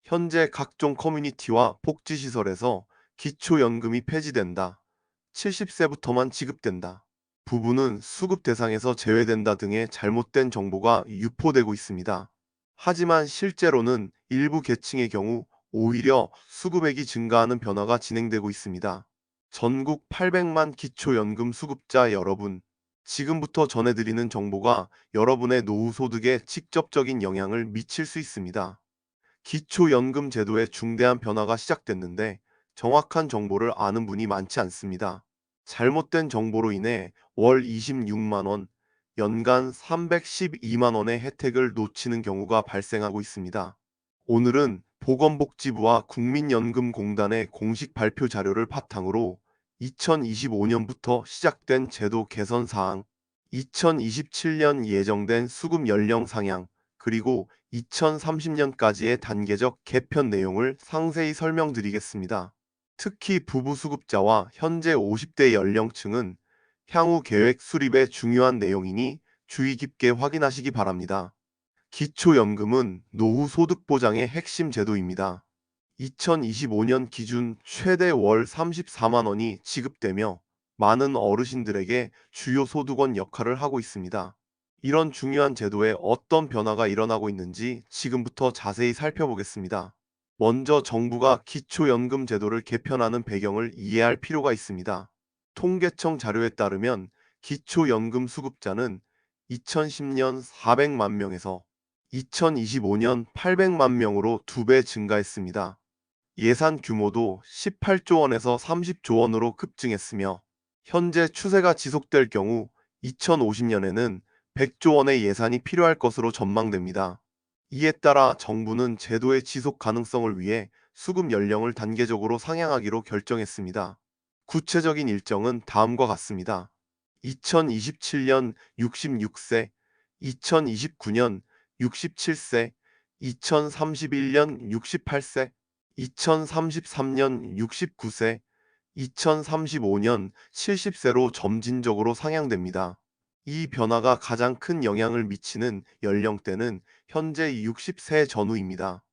현재 각종 커뮤니티와 복지시설에서 기초연금이 폐지된다. 70세부터만 지급된다. 부부는 수급 대상에서 제외된다 등의 잘못된 정보가 유포되고 있습니다. 하지만 실제로는 일부 계층의 경우 오히려 수급액이 증가하는 변화가 진행되고 있습니다. 전국 800만 기초연금 수급자 여러분, 지금부터 전해드리는 정보가 여러분의 노후 소득에 직접적인 영향을 미칠 수 있습니다. 기초연금 제도에 중대한 변화가 시작됐는데 정확한 정보를 아는 분이 많지 않습니다. 잘못된 정보로 인해 월 26만 원, 연간 312만 원의 혜택을 놓치는 경우가 발생하고 있습니다. 오늘은 보건복지부와 국민연금공단의 공식 발표 자료를 바탕으로 2025년부터 시작된 제도 개선 사항, 2027년 예정된 수급 연령 상향, 그리고 2030년까지의 단계적 개편 내용을 상세히 설명드리겠습니다. 특히 부부수급자와 현재 50대 연령층은 향후 계획 수립에 중요한 내용이니 주의 깊게 확인하시기 바랍니다. 기초연금은 노후 소득 보장의 핵심 제도입니다. 2025년 기준 최대 월 34만 원이 지급되며 많은 어르신들에게 주요 소득원 역할을 하고 있습니다. 이런 중요한 제도에 어떤 변화가 일어나고 있는지 지금부터 자세히 살펴보겠습니다. 먼저 정부가 기초연금 제도를 개편하는 배경을 이해할 필요가 있습니다. 통계청 자료에 따르면 기초연금 수급자는 2010년 400만 명에서 2025년 800만 명으로 2배 증가했습니다. 예산 규모도 18조 원에서 30조 원으로 급증했으며 현재 추세가 지속될 경우 2050년에는 100조 원의 예산이 필요할 것으로 전망됩니다. 이에 따라 정부는 제도의 지속 가능성을 위해 수급 연령을 단계적으로 상향하기로 결정했습니다. 구체적인 일정은 다음과 같습니다. 2027년 66세, 2029년 67세, 2031년 68세, 2033년 69세, 2035년 70세로 점진적으로 상향됩니다. 이 변화가 가장 큰 영향을 미치는 연령대는 현재 60세 전후입니다.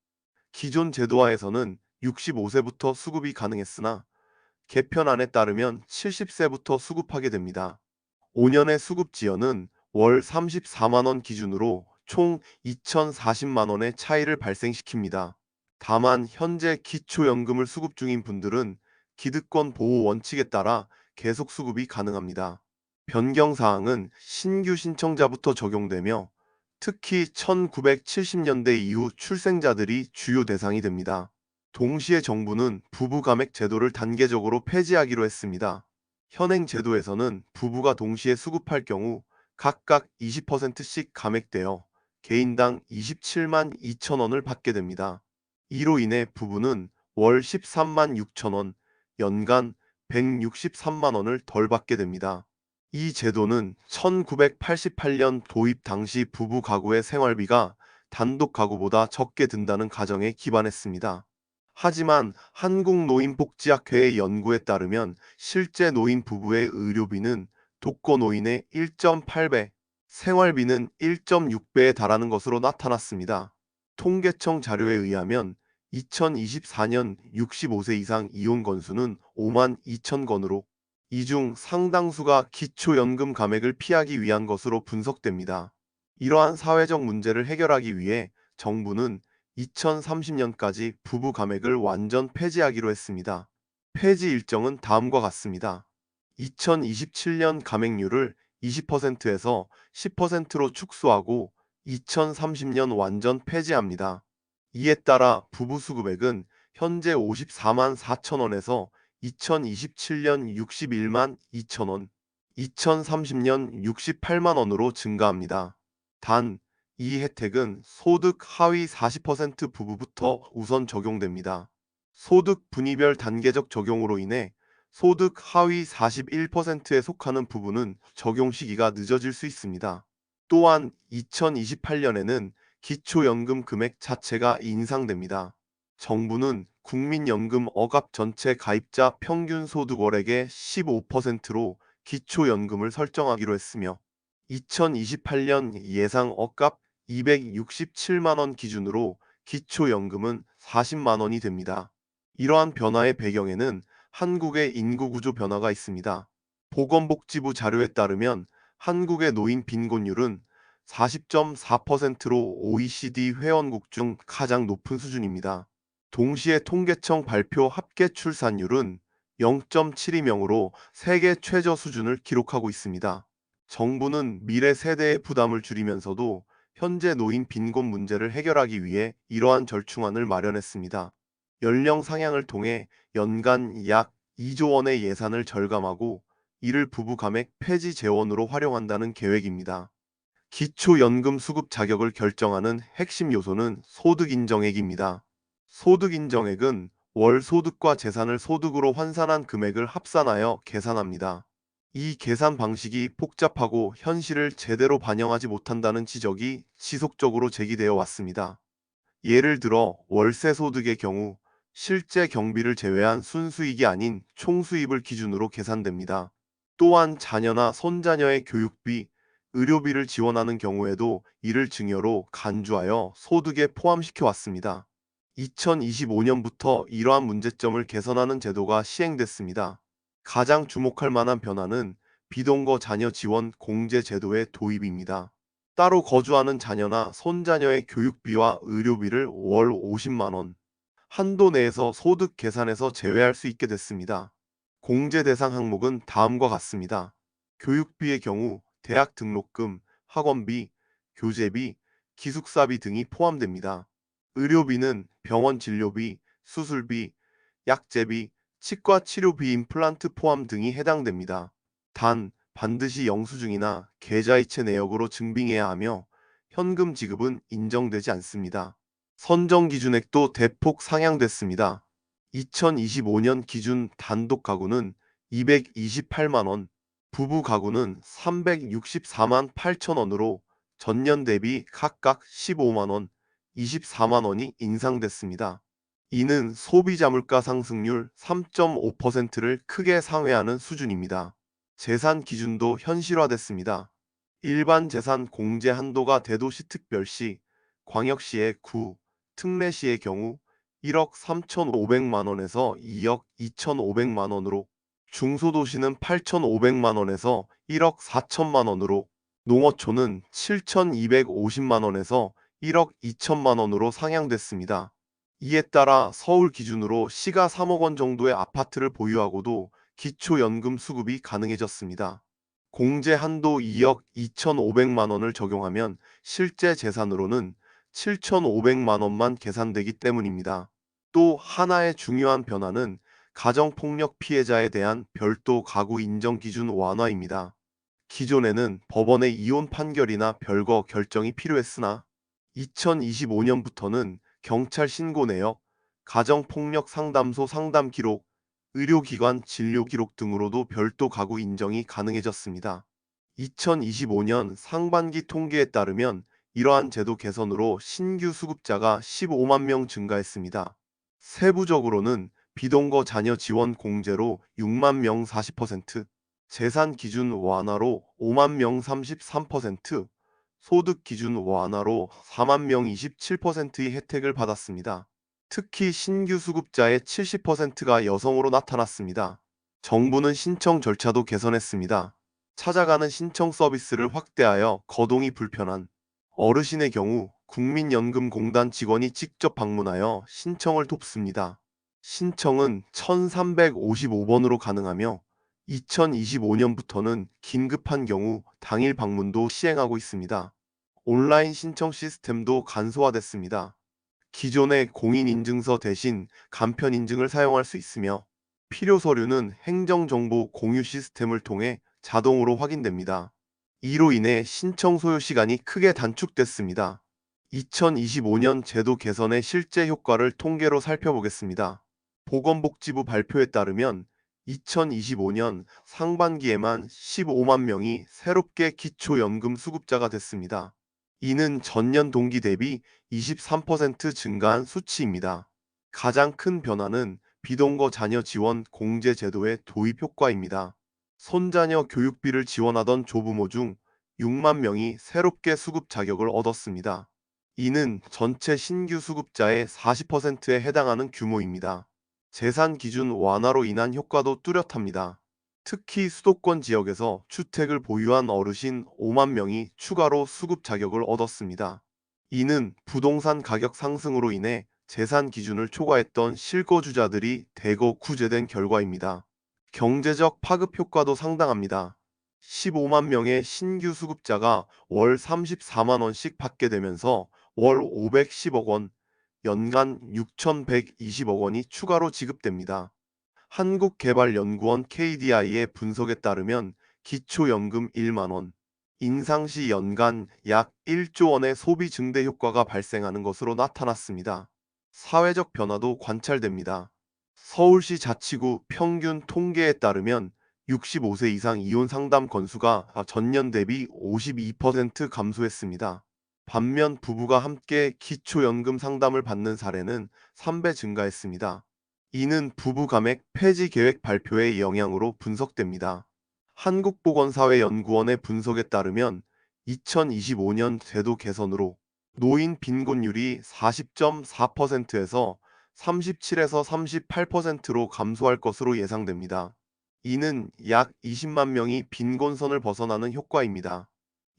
기존 제도하에서는 65세부터 수급이 가능했으나 개편안에 따르면 70세부터 수급하게 됩니다. 5년의 수급 지연은 월 34만 원 기준으로 총 2,040만 원의 차이를 발생시킵니다. 다만 현재 기초연금을 수급 중인 분들은 기득권 보호 원칙에 따라 계속 수급이 가능합니다. 변경 사항은 신규 신청자부터 적용되며 특히 1970년대 이후 출생자들이 주요 대상이 됩니다. 동시에 정부는 부부 감액 제도를 단계적으로 폐지하기로 했습니다. 현행 제도에서는 부부가 동시에 수급할 경우 각각 20%씩 감액되어 개인당 27만 2천 원을 받게 됩니다. 이로 인해 부부는 월 13만 6천 원, 연간 163만 원을 덜 받게 됩니다. 이 제도는 1988년 도입 당시 부부 가구의 생활비가 단독 가구보다 적게 든다는 가정에 기반했습니다. 하지만 한국노인복지학회의 연구에 따르면 실제 노인 부부의 의료비는 독거노인의 1.8배, 생활비는 1.6배에 달하는 것으로 나타났습니다. 통계청 자료에 의하면 2024년 65세 이상 이혼 건수는 5만 2천 건으로 이 중 상당수가 기초연금 감액을 피하기 위한 것으로 분석됩니다. 이러한 사회적 문제를 해결하기 위해 정부는 2030년까지 부부 감액을 완전 폐지하기로 했습니다. 폐지 일정은 다음과 같습니다. 2027년 감액률을 20%에서 10%로 축소하고 2030년 완전 폐지합니다. 이에 따라 부부 수급액은 현재 54만 4천 원에서 2027년 61만 2천 원, 2030년 68만 원으로 증가합니다. 단, 이 혜택은 소득 하위 40% 부부부터 우선 적용됩니다. 소득 분위별 단계적 적용으로 인해 소득 하위 41%에 속하는 부부는 적용 시기가 늦어질 수 있습니다. 또한 2028년에는 기초연금 금액 자체가 인상됩니다. 정부는 국민연금 억압 전체 가입자 평균 소득월액의 15%로 기초연금을 설정하기로 했으며 2028년 예상 억압 267만 원 기준으로 기초연금은 40만 원이 됩니다. 이러한 변화의 배경에는 한국의 인구 구조 변화가 있습니다. 보건복지부 자료에 따르면 한국의 노인 빈곤율은 40.4%로 OECD 회원국 중 가장 높은 수준입니다. 동시에 통계청 발표 합계 출산율은 0.72명으로 세계 최저 수준을 기록하고 있습니다. 정부는 미래 세대의 부담을 줄이면서도 현재 노인 빈곤 문제를 해결하기 위해 이러한 절충안을 마련했습니다. 연령 상향을 통해 연간 약 2조 원의 예산을 절감하고 이를 부부 감액 폐지 재원으로 활용한다는 계획입니다. 기초연금 수급 자격을 결정하는 핵심 요소는 소득인정액입니다. 소득인정액은 월 소득과 재산을 소득으로 환산한 금액을 합산하여 계산합니다. 이 계산 방식이 복잡하고 현실을 제대로 반영하지 못한다는 지적이 지속적으로 제기되어 왔습니다. 예를 들어 월세 소득의 경우 실제 경비를 제외한 순수익이 아닌 총수입을 기준으로 계산됩니다. 또한 자녀나 손자녀의 교육비, 의료비를 지원하는 경우에도 이를 증여로 간주하여 소득에 포함시켜 왔습니다. 2025년부터 이러한 문제점을 개선하는 제도가 시행됐습니다. 가장 주목할 만한 변화는 비동거 자녀 지원 공제 제도의 도입입니다. 따로 거주하는 자녀나 손자녀의 교육비와 의료비를 월 50만 원 한도 내에서 소득 계산에서 제외할 수 있게 됐습니다. 공제 대상 항목은 다음과 같습니다. 교육비의 경우 대학 등록금, 학원비, 교재비, 기숙사비 등이 포함됩니다. 의료비는 병원 진료비, 수술비, 약제비, 치과 치료비 임플란트 포함 등이 해당됩니다. 단, 반드시 영수증이나 계좌이체 내역으로 증빙해야 하며 현금 지급은 인정되지 않습니다. 선정 기준액도 대폭 상향됐습니다. 2025년 기준 단독 가구는 228만 원, 부부 가구는 364만 8천 원으로 전년 대비 각각 15만 원, 24만 원이 인상됐습니다. 이는 소비자 물가 상승률 3.5%를 크게 상회하는 수준입니다. 재산 기준도 현실화됐습니다. 일반 재산 공제 한도가 대도시 특별시, 광역시의 9, 특례시의 경우 1억 3,500만 원에서 2억 2,500만 원으로, 중소도시는 8,500만 원에서 1억 4천만 원으로, 농어촌은 7,250만 원에서 1억 2천만 원으로 상향됐습니다. 이에 따라 서울 기준으로 시가 3억 원 정도의 아파트를 보유하고도 기초연금 수급이 가능해졌습니다. 공제 한도 2억 2,500만 원을 적용하면 실제 재산으로는 7,500만 원만 계산되기 때문입니다. 또 하나의 중요한 변화는 가정폭력 피해자에 대한 별도 가구 인정 기준 완화입니다. 기존에는 법원의 이혼 판결이나 별거 결정이 필요했으나 2025년부터는 경찰 신고 내역, 가정폭력 상담소 상담 기록, 의료기관 진료 기록 등으로도 별도 가구 인정이 가능해졌습니다. 2025년 상반기 통계에 따르면 이러한 제도 개선으로 신규 수급자가 15만 명 증가했습니다. 세부적으로는 비동거 자녀 지원 공제로 6만 명 40%, 재산 기준 완화로 5만 명 33%, 소득 기준 완화로 4만 명 27%의 혜택을 받았습니다. 특히 신규 수급자의 70%가 여성으로 나타났습니다. 정부는 신청 절차도 개선했습니다. 찾아가는 신청 서비스를 확대하여 거동이 불편한 어르신의 경우 국민연금공단 직원이 직접 방문하여 신청을 돕습니다. 신청은 1355번으로 가능하며 2025년부터는 긴급한 경우 당일 방문도 시행하고 있습니다. 온라인 신청 시스템도 간소화됐습니다. 기존의 공인인증서 대신 간편인증을 사용할 수 있으며 필요 서류는 행정정보 공유 시스템을 통해 자동으로 확인됩니다. 이로 인해 신청 소요 시간이 크게 단축됐습니다. 2025년 제도 개선의 실제 효과를 통계로 살펴보겠습니다. 보건복지부 발표에 따르면 2025년 상반기에만 15만 명이 새롭게 기초연금 수급자가 됐습니다. 이는 전년 동기 대비 23% 증가한 수치입니다. 가장 큰 변화는 비동거 자녀 지원 공제 제도의 도입 효과입니다. 손자녀 교육비를 지원하던 조부모 중 6만 명이 새롭게 수급 자격을 얻었습니다. 이는 전체 신규 수급자의 40%에 해당하는 규모입니다. 재산 기준 완화로 인한 효과도 뚜렷합니다. 특히 수도권 지역에서 주택을 보유한 어르신 5만 명이 추가로 수급 자격을 얻었습니다. 이는 부동산 가격 상승으로 인해 재산 기준을 초과했던 실거주자들이 대거 구제된 결과입니다. 경제적 파급 효과도 상당합니다. 15만 명의 신규 수급자가 월 34만 원씩 받게 되면서 월 510억 원, 연간 6,120억 원이 추가로 지급됩니다. 한국개발연구원 KDI의 분석에 따르면 기초연금 1만 원, 인상 시 연간 약 1조 원의 소비 증대 효과가 발생하는 것으로 나타났습니다. 사회적 변화도 관찰됩니다. 서울시 자치구 평균 통계에 따르면 65세 이상 이혼 상담 건수가 전년 대비 52% 감소했습니다. 반면 부부가 함께 기초연금 상담을 받는 사례는 3배 증가했습니다. 이는 부부 감액 폐지 계획 발표의 영향으로 분석됩니다. 한국보건사회연구원의 분석에 따르면 2025년 제도 개선으로 노인 빈곤율이 40.4%에서 37에서 38%로 감소할 것으로 예상됩니다. 이는 약 20만 명이 빈곤선을 벗어나는 효과입니다.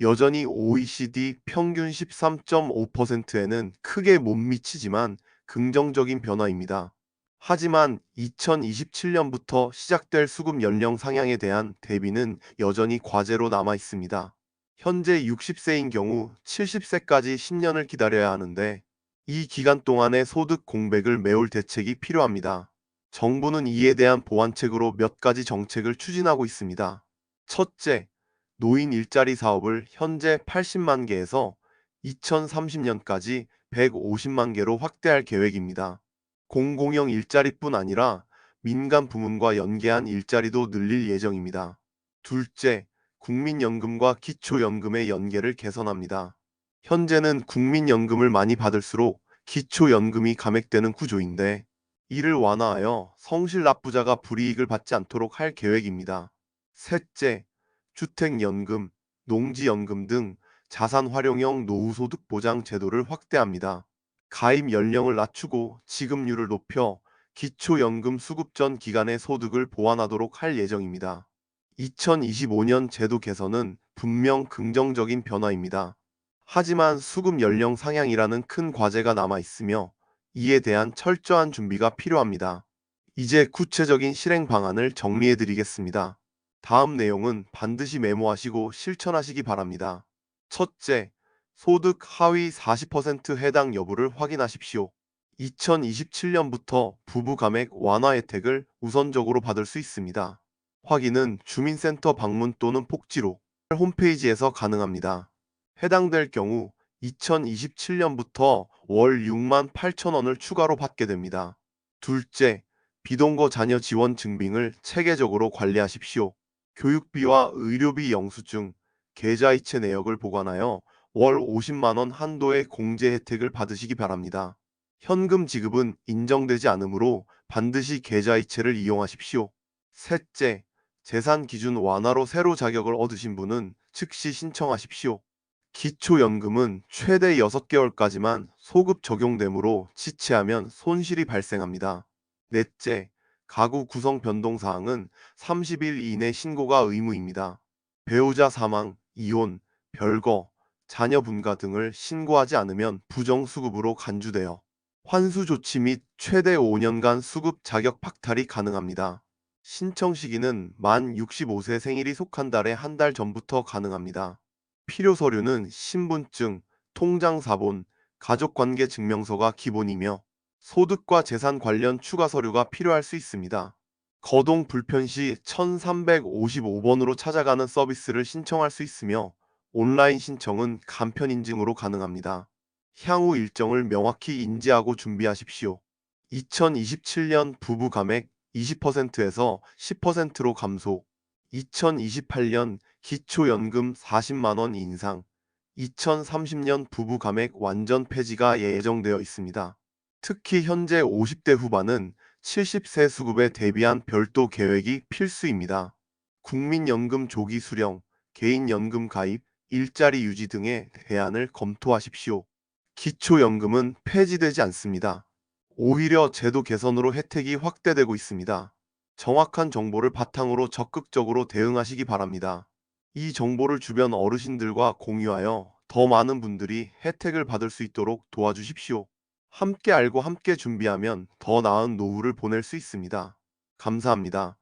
여전히 OECD 평균 13.5%에는 크게 못 미치지만 긍정적인 변화입니다. 하지만 2027년부터 시작될 수급 연령 상향에 대한 대비는 여전히 과제로 남아 있습니다. 현재 60세인 경우 70세까지 10년을 기다려야 하는데 이 기간 동안의 소득 공백을 메울 대책이 필요합니다. 정부는 이에 대한 보완책으로 몇 가지 정책을 추진하고 있습니다. 첫째, 노인 일자리 사업을 현재 80만 개에서 2030년까지 150만 개로 확대할 계획입니다. 공공형 일자리뿐 아니라 민간 부문과 연계한 일자리도 늘릴 예정입니다. 둘째, 국민연금과 기초연금의 연계를 개선합니다. 현재는 국민연금을 많이 받을수록 기초연금이 감액되는 구조인데 이를 완화하여 성실 납부자가 불이익을 받지 않도록 할 계획입니다. 셋째, 주택연금, 농지연금 등 자산 활용형 노후소득 보장 제도를 확대합니다. 가입 연령을 낮추고 지급률을 높여 기초연금 수급 전 기간의 소득을 보완하도록 할 예정입니다. 2025년 제도 개선은 분명 긍정적인 변화입니다. 하지만 수급 연령 상향이라는 큰 과제가 남아 있으며 이에 대한 철저한 준비가 필요합니다. 이제 구체적인 실행 방안을 정리해 드리겠습니다. 다음 내용은 반드시 메모하시고 실천하시기 바랍니다. 첫째, 소득 하위 40% 해당 여부를 확인하십시오. 2027년부터 부부 감액 완화 혜택을 우선적으로 받을 수 있습니다. 확인은 주민센터 방문 또는 복지로 홈페이지에서 가능합니다. 해당될 경우 2027년부터 월 6만 8천 원을 추가로 받게 됩니다. 둘째, 비동거 자녀 지원 증빙을 체계적으로 관리하십시오. 교육비와 의료비 영수증, 계좌이체 내역을 보관하여 월 50만 원 한도의 공제 혜택을 받으시기 바랍니다. 현금 지급은 인정되지 않으므로 반드시 계좌이체를 이용하십시오. 셋째, 재산 기준 완화로 새로 자격을 얻으신 분은 즉시 신청하십시오. 기초연금은 최대 6개월까지만 소급 적용되므로 지체하면 손실이 발생합니다. 넷째, 가구 구성 변동 사항은 30일 이내 신고가 의무입니다. 배우자 사망, 이혼, 별거, 자녀 분가 등을 신고하지 않으면 부정수급으로 간주되어 환수 조치 및 최대 5년간 수급 자격 박탈이 가능합니다. 신청 시기는 만 65세 생일이 속한 달의 한 달 전부터 가능합니다. 필요 서류는 신분증, 통장사본, 가족관계 증명서가 기본이며 소득과 재산 관련 추가 서류가 필요할 수 있습니다. 거동 불편 시 1355번으로 찾아가는 서비스를 신청할 수 있으며 온라인 신청은 간편 인증으로 가능합니다. 향후 일정을 명확히 인지하고 준비하십시오. 2027년 부부 감액 20%에서 10%로 감소, 2028년 기초연금 40만 원 인상, 2030년 부부 감액 완전 폐지가 예정되어 있습니다. 특히 현재 50대 후반은 70세 수급에 대비한 별도 계획이 필수입니다. 국민연금 조기 수령, 개인연금 가입, 일자리 유지 등의 대안을 검토하십시오. 기초연금은 폐지되지 않습니다. 오히려 제도 개선으로 혜택이 확대되고 있습니다. 정확한 정보를 바탕으로 적극적으로 대응하시기 바랍니다. 이 정보를 주변 어르신들과 공유하여 더 많은 분들이 혜택을 받을 수 있도록 도와주십시오. 함께 알고 함께 준비하면 더 나은 노후를 보낼 수 있습니다. 감사합니다.